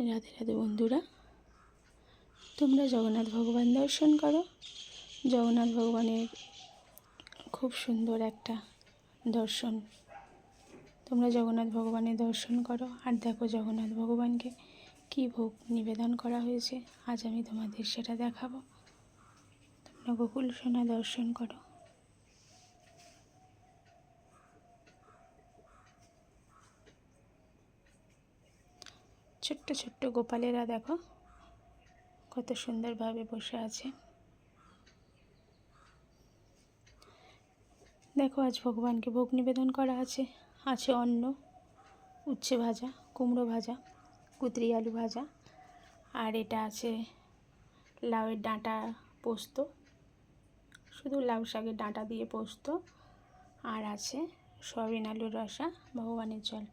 রাধে রাধে বন্ধুরা, তোমরা জগন্নাথ ভগবান দর্শন করো। জগন্নাথ ভগবানের খুব সুন্দর একটা দর্শন। তোমরা জগন্নাথ ভগবানের দর্শন করো আর দেখো জগন্নাথ ভগবানকে কী ভোগ নিবেদন করা হয়েছে। আজ আমি তোমাদের সেটা দেখাবো। তোমরা গোকুল সোনা দর্শন করো। ছোট্ট ছোট্ট গোপালেরা দেখো কত সুন্দরভাবে বসে আছে। দেখো আজ ভগবানকে ভোগ নিবেদন করা আছে। আছে অন্ন, উচ্ছে ভাজা, কুমড়ো ভাজা, কুতরি আলু ভাজা, আর এটা আছে লাউয়ের ডাঁটা পোস্ত, শুধু লাউ শাকের ডাঁটা দিয়ে পোস্ত, আর আছে সয়াবিন আলুর রসা, ভগবানের জল।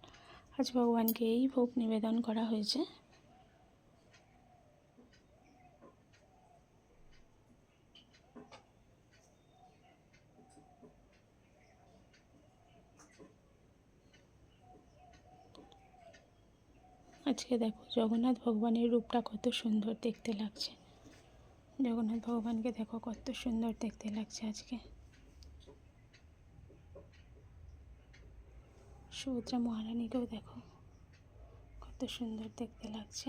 আজ ভগবানকে এই ভোগ নিবেদন করা হয়েছে। আজকে দেখো জগন্নাথ ভগবানের রূপটা কত সুন্দর দেখতে লাগছে। জগন্নাথ ভগবানকে দেখো কত সুন্দর দেখতে লাগছে আজকে। সুভদ্রা মহারানীকেও দেখো কত সুন্দর দেখতে লাগছে।